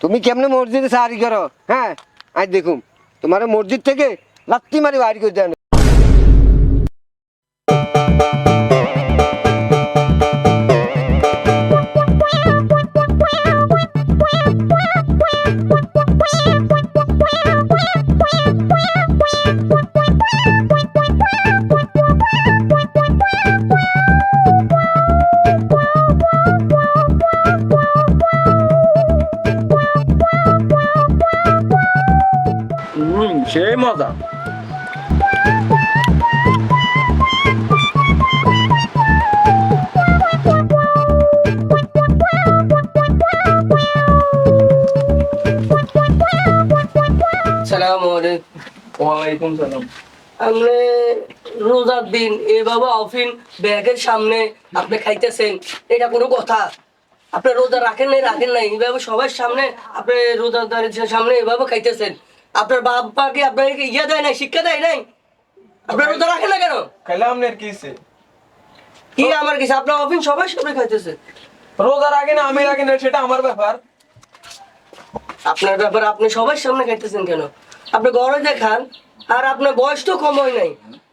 তুমি কেমনে মসজিদে সাহারি করো? হ্যাঁ, আজ দেখুন তোমার মসজিদ থেকে লাত্তি মারি বাড়ি করে দেন। সেই মজা। ওয়ালাইকুম সালাম। আপনি রোজার দিন এভাবে অফিন ব্যাগের সামনে আপনি খাইতেছেন, এটা কোনো কথা? আপনি রোজা রাখেন নাই এভাবে সবার সামনে আপনি রোজাদারের সামনে এভাবে খাইতেছেন। আপনার বাবাকে আপনাকে ইয়ে দেয় নাই, শিক্ষা দেয় নাই? আপনার রোজা রাখেন না কেন? খাইলে আপনার কিসে? কি আমার কিছু? আপনার অফিন সবার সামনে খাইতেছে। রোজা রাখে না আমি রাখি না সেটা আমার ব্যাপার। আপনার ব্যাপার, আপনি সবার সামনে খাইতেছেন কেন? আপনি ঘরে দেখান, আর আপনার বয়স তো কম হয় নাই,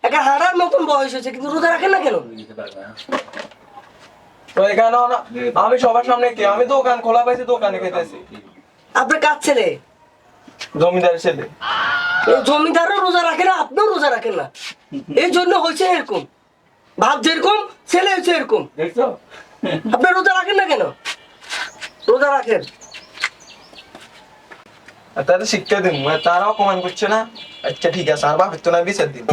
একটা হারার মতন বয়স হয়েছে, কিন্তু রোজা রাখেন না কেন? তো এখানে আমি সবার সামনে কি? আমি দোকান খোলা পাইছি, দোকানে খেতেছি। আপনার কাজ ছেলে? জমিদার ছেলে। এই জমিদারও রোজা রাখে না, আপনিও রোজা রাখেন না, এই জন্য হয়েছে এরকম। ভাব যেরকম, ছেলে হয়েছে এরকম। দেখছো? আপনি রোজা রাখেন না কেন? রোজা রাখেন। তাদের শিক্ষা দিন, তারা অপমান করছে না। আচ্ছা ঠিক আছে, আর বাপের তো না বিচার দিন।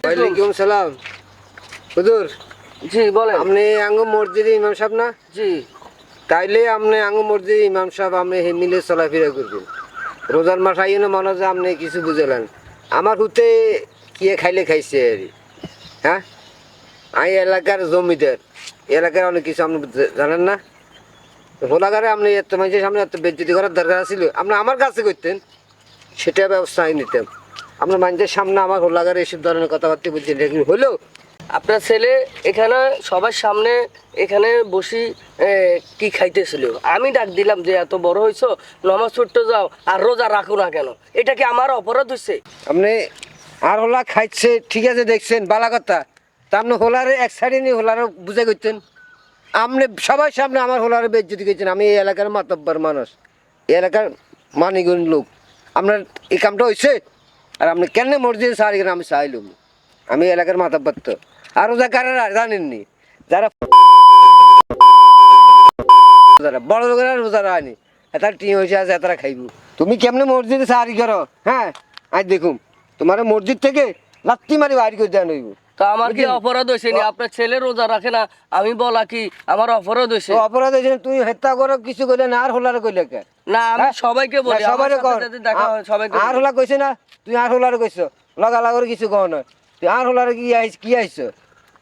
ওয়ালাইকুম সালাম। হুজুর, জি বলেন। আপনি আঙ্গ মসজিদে ইমাম সাহেব না? জি। তাইলে আপনি আঙ্গ মসজিদে ইমাম সাহেব আপনি মিলে চলাফেরা করবেন। রোজার মাস আইও না মনে হয় আপনি কিছু বুঝলেন। আমার হুতে কে খাইলে খাইছে আর হ্যাঁ, আমি এলাকার জমিদার, এলাকার অনেক কিছু আপনি জানেন না। হোলাগারে আপনি এত মানুষের সামনে এত বেজ্জতি করার দরকার ছিল, আপনি আমার কাছে করতেন, সেটা ব্যবস্থা আমি নিতাম। আপনার মানুষের সামনে আমার হোলাগারে এসব ধরনের কথাবার্তা বলছেন, এটা কি হলো? আপনার ছেলে এখানে সবার সামনে এখানে বসি কি খাইতেছিল, আমি ডাক দিলাম যে এত বড় হয়েছো, নামাজ পড়তে যাও, আর রোজা রাখো না কেন? এটা কি আমার অপরাধ হচ্ছে? আপনি আর হোলা খাইছে ঠিক আছে, দেখছেন বালা কথা, তা আপনি হোলারে এক সাইডে নিয়ে হোলারে বুঝে করতেন। আপনি সবার সামনে আমার হোলারে বেজ্জতি করছেন। আমি এই এলাকার মাতব্বর মানুষ, এই এলাকার মানিগুণ লোক। আপনার এই কামটা হয়েছে, আর আপনি কেন মসজিদে সারি কেন? আমি চাইলুম, আমি এলাকার মাতব্বর তো। আর রোজা কারা জানেননি, যারা বড় লোকেরা রোজা রায়নি, এটার টিম হয়েছে আছে, এতারা খাইব। তুমি কেমনে মসজিদে সারি করো? হ্যাঁ, আজ দেখুন তোমার মসজিদ থেকে লাত্তি মারি বাড়ি করে দেন হইব। তা আমার কি অপরাধ হয়েছে? আপনার ছেলে রোজা রাখে না, আমি বলা কি আমার অপরাধ হয়েছে? অপরাধ হয়েছে, তুমি হেত্তা করো কিছু কইলে না, আর হোলারে কইলে কে? না, আমি সবাইকে বলি, সবাই দেখা হয় সবাইকে। আর হোলা কইছে না, তুই আর হোলারে কইছো, লাগালাগর কিছু কও না, তুই আর হোলারে কি আইছো?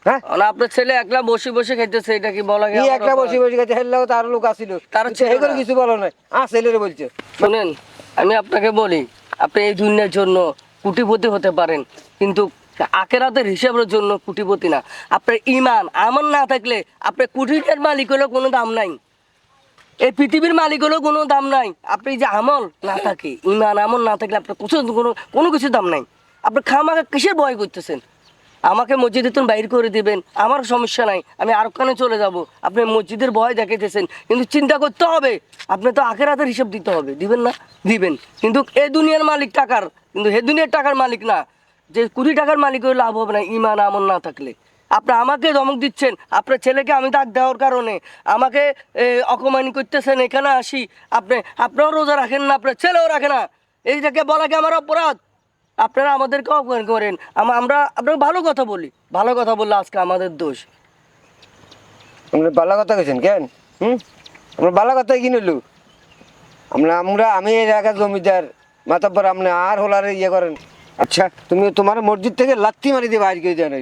হ্যাঁ, আপনার ছেলে একলা বসে বসে খাইতেছে, এটা কি বলা কি একটা বসে বসে খাইতে? হেললেও তার লোক আসিল, তার হে করে কিছু বলো না, ছেলেরে বলছে। শুনেন, আমি আপনাকে বলি, আপনি এই দুনিয়ার জন্য কোটিপতি হতে পারেন, কিন্তু আখেরাতের হিসাবের জন্য কোটিপতি না। আপনার ইমান আমল না থাকলে আপনার কোটির মালিক হলেও কোনো দাম নাই, এই পৃথিবীর মালিক হলেও কোনো দাম নাই। আপনি যে আমল না থাকে, ইমান আমল না থাকলে আপনার কোনো কিছু দাম নাই। আপনি খামাকে কিসের ভয় করতেছেন? আমাকে মসজিদে তুমি বাইর করে দিবেন, আমার সমস্যা নাই, আমি আরবখানে চলে যাব। আপনি মসজিদের ভয় দেখাইতেছেন, কিন্তু চিন্তা করতে হবে, আপনি তো আখেরাতের হিসাব দিতে হবে। দিবেন না? দিবেন, কিন্তু এ দুনিয়ার মালিক টাকার, কিন্তু হে দুনিয়ার টাকার মালিক না। যে কোটি টাকার মালিক হয়ে লাভ হবে না ইমান আমল না থাকলে। আপনি আমাকে ধমক দিচ্ছেন, আপনার ছেলেকে আমি ডাক দেওয়ার কারণে আমাকে অপমান করতেছেন। এখানে আসি, আপনিও রোজা রাখেন না, আপনার ছেলেও রাখে না, এইটাকে বলা কি আমার অপরাধ? আপনারা আমাদেরকে অপমান করেন, আমরা আপনাকে ভালো কথা বলি, ভালো কথা বললে আজকে আমাদের দোষ। আপনি বালা কথা কইছেন কেন? আমরা বালা কথাই কিনলু, আমি এই এলাকার জমিদার মাতাব্বর, আপনি আর হোলারে ইয়ে করেন। আচ্ছা, তুমি তোমার মসজিদ থেকে লাত্তি মারি দিয়ে বাইর করে দেন।